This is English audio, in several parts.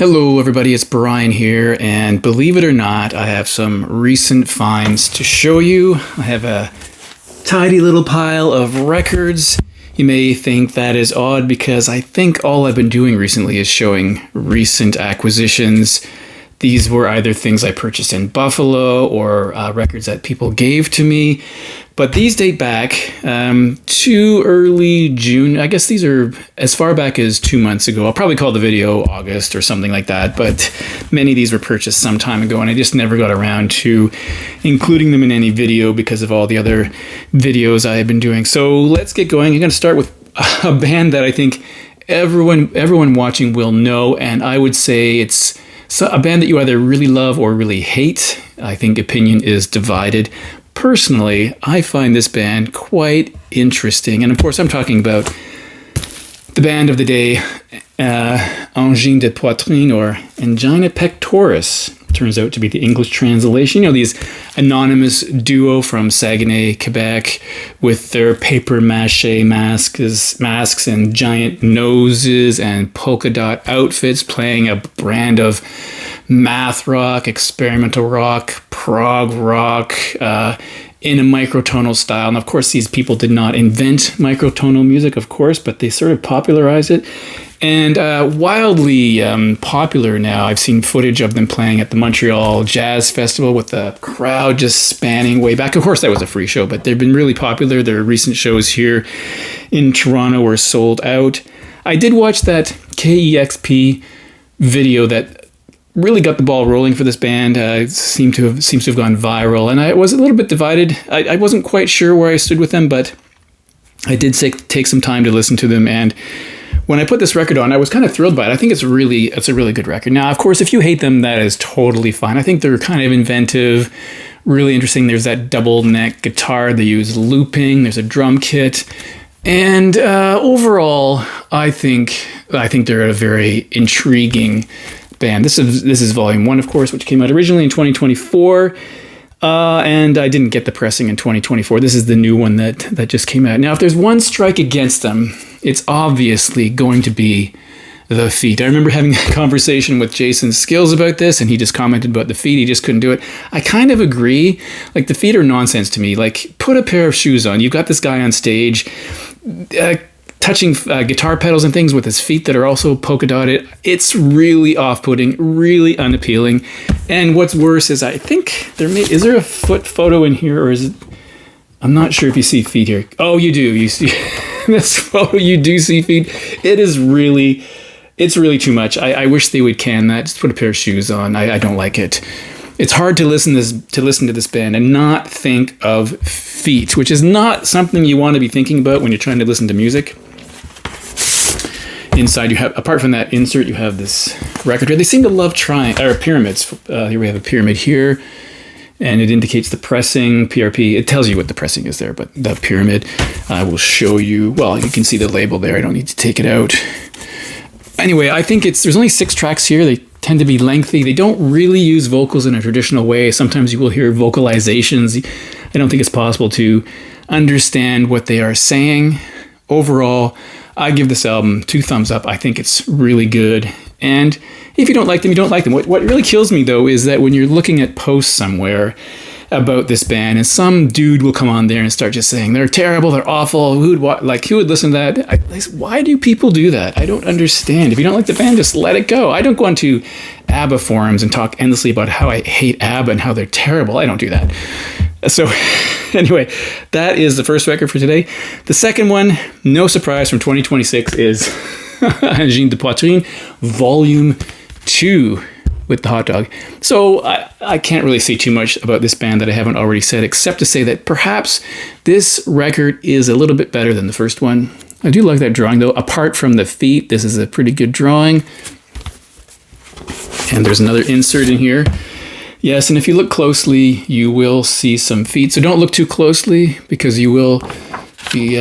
Hello, everybody. It's Brian here, and believe it or not, I have some recent finds to show you. I have a tidy little pile of records. You may think that is odd because I think all I've been doing recently is showing recent acquisitions. These were either things I purchased in Buffalo or records that people gave to me. But these date back to early June. I guess these are as far back as 2 months ago. I'll probably call the video August or something like that. But many of these were purchased some time ago, and I just never got around to including them in any video because of all the other videos I have been doing. So let's get going. I'm going to start with a band that I think everyone watching will know, and I would say it's a band that you either really love or really hate. I think opinion is divided. Personally, I find this band quite interesting. And of course, I'm talking about the band of the day, Angine de Poitrine, or Angina Pectoris. Turns out to be the English translation. You know, these anonymous duo from Saguenay, Quebec, with their paper mache masks and giant noses and polka dot outfits, playing a brand of math rock, experimental rock, prog rock, in a microtonal style. And of course, these people did not invent microtonal music, of course, but they sort of popularized it. And wildly popular now. I've seen footage of them playing at the Montreal Jazz Festival with the crowd just spanning way back. Of course, that was a free show, but they've been really popular. Their recent shows here in Toronto were sold out. I did watch that KEXP video that really got the ball rolling for this band. It seems to have gone viral, and I was a little bit divided. I wasn't quite sure where I stood with them, but I did take some time to listen to them, and when I put this record on, I was kind of thrilled by it. I think it's a really good record. Now, of course, if you hate them, that is totally fine. I think they're kind of inventive, really interesting. There's that double neck guitar. They use looping. There's a drum kit. And overall, I think they're a very intriguing band. This is volume 1, of course, which came out originally in 2024. And I didn't get the pressing in 2024. This is the new one that just came out. Now, if there's one strike against them, it's obviously going to be the feet. I remember having a conversation with Jason Skills about this, and he just commented about the feet. He just couldn't do it. I kind of agree. Like, the feet are nonsense to me. Like, put a pair of shoes on. You've got this guy on stage touching guitar pedals and things with his feet that are also polka dotted. It's really off-putting, really unappealing. And what's worse is I think is there a foot photo in here, or is it? I'm not sure if you see feet here. Oh, you do. You see this photo. You do see feet. It's really too much. I wish they would can that. Just put a pair of shoes on. I don't like it. It's hard to listen to this band and not think of feet, which is not something you want to be thinking about when you're trying to listen to music. Inside, you have, apart from that insert, you have this record here. They seem to love pyramids. Here we have a pyramid here, and it indicates the pressing, PRP. It tells you what the pressing is there, but the pyramid, I will show you. Well, you can see the label there. I don't need to take it out. Anyway, I think there's only 6 tracks here. They tend to be lengthy. They don't really use vocals in a traditional way. Sometimes you will hear vocalizations. I don't think it's possible to understand what they are saying. Overall, I give this album 2 thumbs up. I think it's really good. And if you don't like them, you don't like them. What really kills me, though, is that when you're looking at posts somewhere about this band, and some dude will come on there and start just saying, they're terrible, they're awful, who would listen to that? Why do people do that? I don't understand. If you don't like the band, just let it go. I don't go onto ABBA forums and talk endlessly about how I hate ABBA and how they're terrible. I don't do that. So anyway, that is the first record for today. The second one, no surprise, from 2026 is Angine de Poitrine, Volume 2 with the hot dog. So I can't really say too much about this band that I haven't already said, except to say that perhaps this record is a little bit better than the first one. I do like that drawing, though. Apart from the feet, this is a pretty good drawing. And there's another insert in here. Yes, and if you look closely, you will see some feet. So don't look too closely, because you will be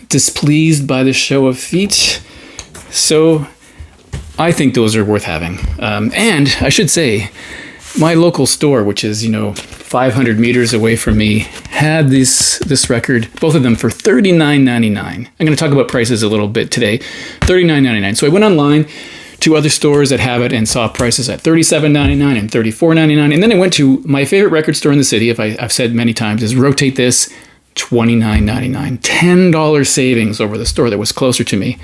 displeased by the show of feet. So I think those are worth having. And I should say, my local store, which is, 500 meters away from me, had this record, both of them, for $39.99. I'm going to talk about prices a little bit today. $39.99. So I went online to other stores that have it and saw prices at $37.99 and $34.99. And then I went to my favorite record store in the city, I've said many times, is Rotate This, $29.99. $10 savings over the store that was closer to me.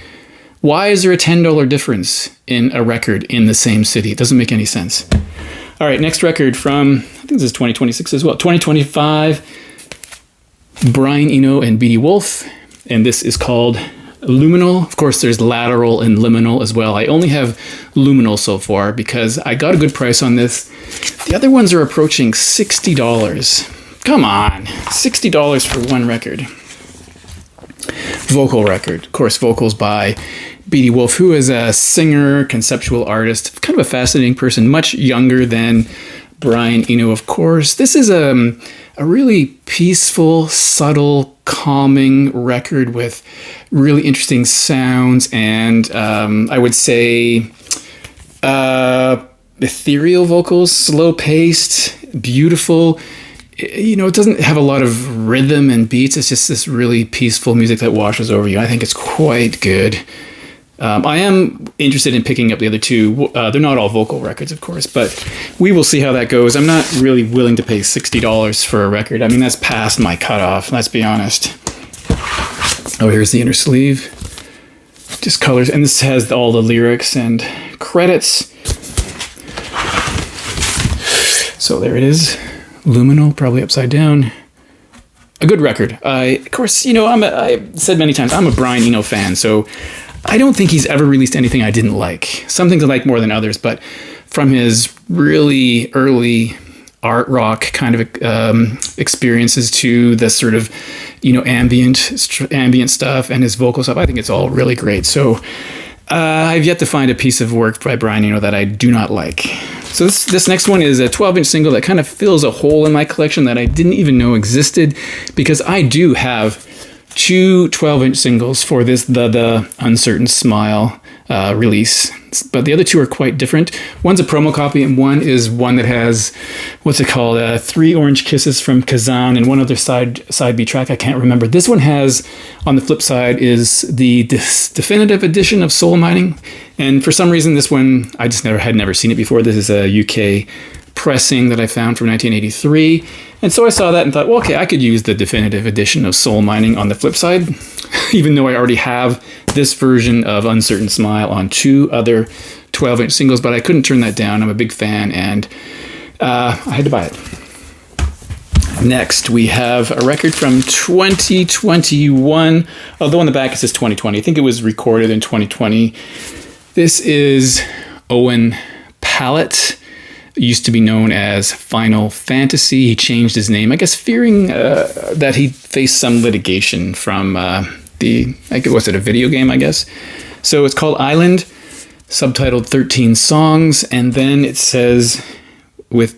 Why is there a $10 difference in a record in the same city? It doesn't make any sense. All right, next record from, I think this is 2026 as well, 2025, Brian Eno and BD Wolf, and this is called Luminal. Of course, there's Lateral and Liminal as well. I only have Luminal so far because I got a good price on this. The other ones are approaching $60. Come on, $60 for one record. Vocal record. Of course, vocals by BD Wolf, who is a singer, conceptual artist, kind of a fascinating person, much younger than Brian Eno, of course. This is a really peaceful, subtle, calming record with really interesting sounds and I would say ethereal vocals, slow-paced, beautiful. You know, it doesn't have a lot of rhythm and beats. It's just this really peaceful music that washes over you. I think it's quite good. I am interested in picking up the other two. They're not all vocal records, of course, but we will see how that goes. I'm not really willing to pay $60 for a record. I mean, that's past my cutoff, let's be honest. Oh, here's the inner sleeve. Just colors, and this has all the lyrics and credits. So there it is. Luminal, probably upside down. A good record. Of course, you know, I've said many times, I'm a Brian Eno fan, so I don't think he's ever released anything I didn't like. Some things I like more than others, but from his really early art rock kind of experiences to the sort of, you know, ambient stuff and his vocal stuff, I think it's all really great. So I've yet to find a piece of work by Brian Eno that I do not like. So this next one is a 12-inch single that kind of fills a hole in my collection that I didn't even know existed, because I do have two 12-inch singles for this The Uncertain Smile release, but the other two are quite different. One's a promo copy, and one is one that has, what's it called, 3 Orange Kisses from Kazan and one other side B track, I can't remember. This one has, on the flip side, is the definitive edition of Soul Mining, and for some reason this one, I just had never seen it before. This is a UK pressing that I found from 1983, and so I saw that and thought, well, okay, I could use the definitive edition of Soul Mining on the flip side, even though I already have this version of Uncertain Smile on 2 other 12-inch singles, but I couldn't turn that down. I'm a big fan, and I had to buy it. Next, we have a record from 2021, although on the back it says 2020. I think it was recorded in 2020. This is Owen Pallett. Used to be known as Final Fantasy. He changed his name, I guess, fearing that he'd face some litigation from was it a video game, I guess? So it's called Island, subtitled 13 songs, and then it says,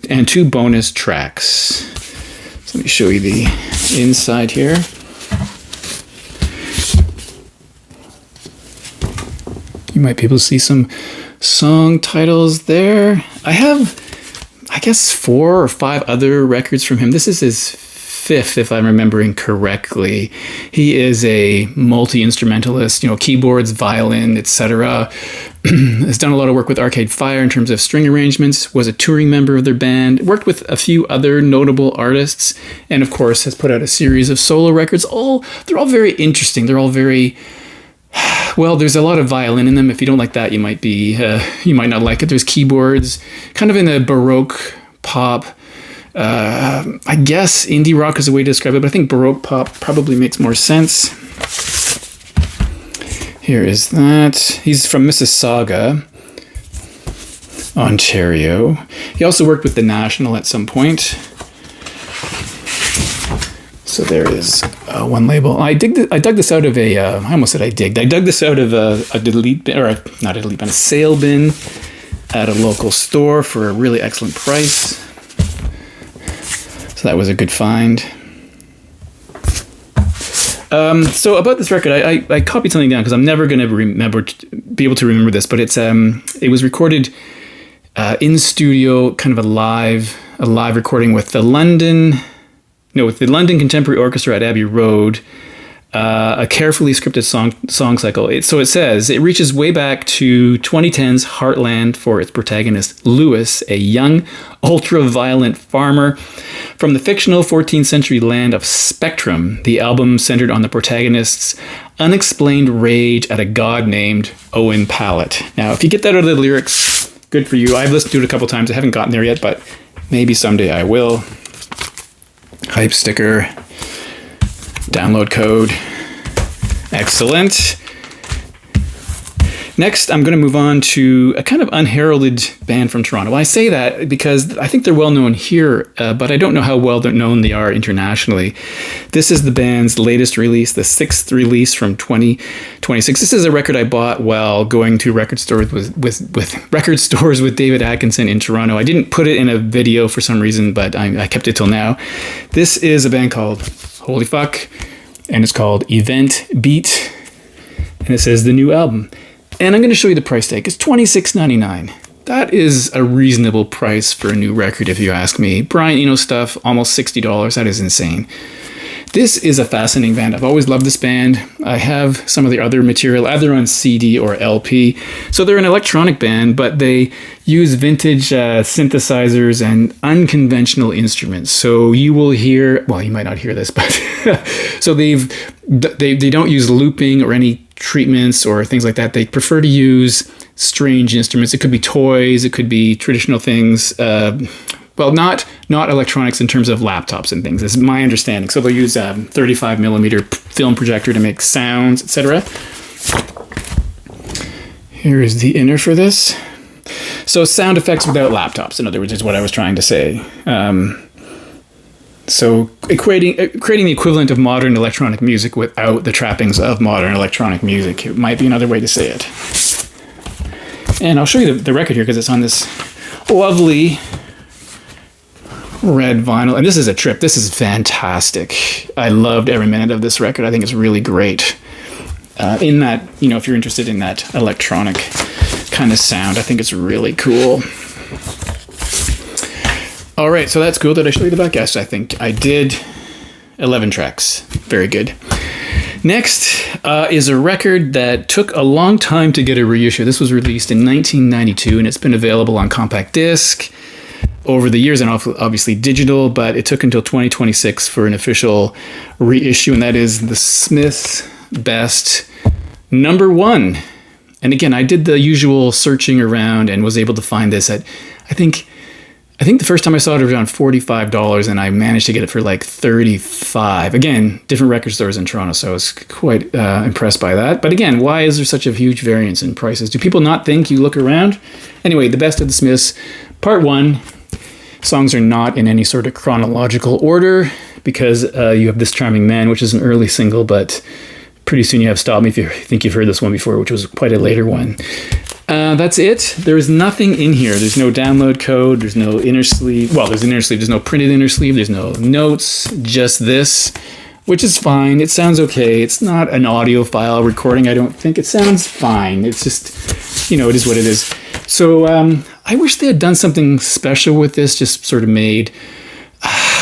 and 2 bonus tracks. So let me show you the inside here. You might be able to see some song titles there. I have, I guess, 4 or 5 other records from him. This is his 5th, if I'm remembering correctly. He is a multi-instrumentalist, you know, keyboards, violin, etc. Has done a lot of work with Arcade Fire in terms of string arrangements, was a touring member of their band, worked with a few other notable artists, and of course has put out a series of solo records. They're all very interesting. They're all very, well, there's a lot of violin in them. If you don't like that, you might not like it. There's keyboards, kind of in a Baroque pop. I guess indie rock is a way to describe it, but I think Baroque pop probably makes more sense. Here is that. He's from Mississauga, Ontario. He also worked with The National at some point. So there is one label. I dug this out of a. I almost said I digged. I dug this out of a delete bin, or not a delete bin, a sale bin at a local store for a really excellent price. So that was a good find. So about this record, I copied something down because I'm never going to be able to remember this. But it was recorded in studio, kind of a live recording with the London Contemporary Orchestra at Abbey Road. a carefully scripted song cycle. So it says it reaches way back to 2010's Heartland for its protagonist, Lewis, a young, ultra-violent farmer from the fictional 14th century land of Spectrum. The album centered on the protagonist's unexplained rage at a god named Owen Pallett. Now, if you get that out of the lyrics, good for you. I've listened to it a couple times. I haven't gotten there yet, but maybe someday I will. Hype sticker. Download code. Excellent. Next, I'm going to move on to a kind of unheralded band from Toronto. I say that because I think they're well known here, but I don't know how well known they are internationally. This is the band's latest release, the sixth release from 2026. This is a record I bought while going to record stores with record stores with David Atkinson in Toronto. I didn't put it in a video for some reason, but I kept it till now. This is a band called Holy Fuck, and it's called Event Beat, and it says the new album. And I'm going to show you the price tag. It's $26.99. That is a reasonable price for a new record, if you ask me. Brian Eno stuff, almost $60. That is insane. This is a fascinating band. I've always loved this band. I have some of their other material, either on CD or LP. So they're an electronic band, but they use vintage synthesizers and unconventional instruments. So you will hear, well, you might not hear this, but so they don't use looping or any treatments or things like that. They prefer to use strange instruments. It could be toys, it could be traditional things. Well, not electronics in terms of laptops and things, is my understanding. So they'll use a 35 millimeter film projector to make sounds, etc. Here is the inner for this. So sound effects without laptops, in other words, is what I was trying to say. So creating the equivalent of modern electronic music without the trappings of modern electronic music. It might be another way to say it. And I'll show you the record here because it's on this lovely red vinyl. And this is a trip. This is fantastic. I loved every minute of this record. I think it's really great. In that, if you're interested in that electronic kind of sound, I think it's really cool. All right, so that's cool. Did I show you the back? Yes, I think I did. 11 tracks. Very good. Next is a record that took a long time to get a reissue. This was released in 1992, and it's been available on compact disc over the years and obviously digital, but it took until 2026 for an official reissue, and that is the Smiths' Best #1. And again, I did the usual searching around and was able to find this at, I think the first time I saw it was around $45, and I managed to get it for like $35. Again, different record stores in Toronto, so I was quite impressed by that. But again, why is there such a huge variance in prices? Do people not think you look around? Anyway, The Best of the Smiths, Part 1. Songs are not in any sort of chronological order because you have This Charming Man, which is an early single, but pretty soon you have Stop Me If You Think You've Heard This One Before, which was quite a later one. That's it. There is nothing in here. There's no download code. There's no inner sleeve. Well, there's an inner sleeve. There's no printed inner sleeve. There's no notes. Just this, which is fine. It sounds okay. It's not an audio file recording, I don't think. It sounds fine. It's just, it is what it is. So I wish they had done something special with this, just sort of made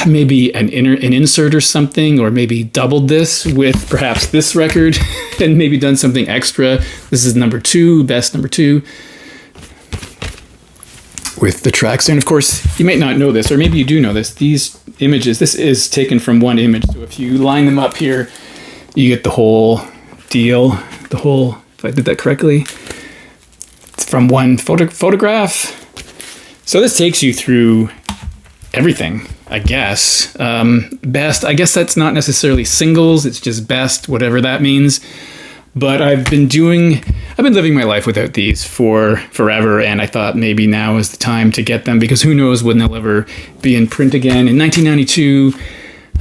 maybe an insert or something, or maybe doubled this with perhaps this record and maybe done something extra. This is #2, Best #2, with the tracks. And of course, you might not know this, or maybe you do know this. These images, this is taken from one image. So if you line them up here, you get the whole deal. If I did that correctly, it's from one photograph. So this takes you through everything, I guess. Best, I guess that's not necessarily singles, it's just best, whatever that means. But I've been living my life without these for forever, and I thought maybe now is the time to get them, because who knows when they'll ever be in print again. In 1992,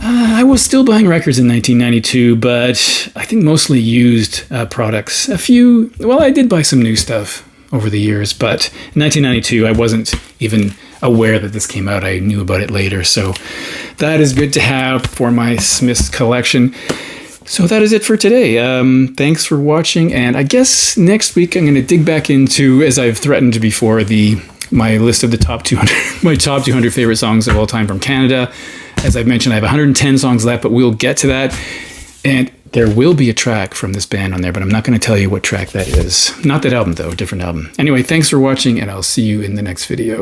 I was still buying records in 1992, but I think mostly used products. I did buy some new stuff over the years, but in 1992, I wasn't even aware that this came out. I knew about it later, so that is good to have for my Smiths collection. So that is it for today. Thanks for watching, and I guess next week I'm going to dig back into, as I've threatened before, my list of the top 200, my top 200 favorite songs of all time from Canada. As I've mentioned, I have 110 songs left, but we'll get to that. And There will be a track from this band on there, but I'm not going to tell you what track that is. Not that album, though, different album. Anyway, thanks for watching, and I'll see you in the next video.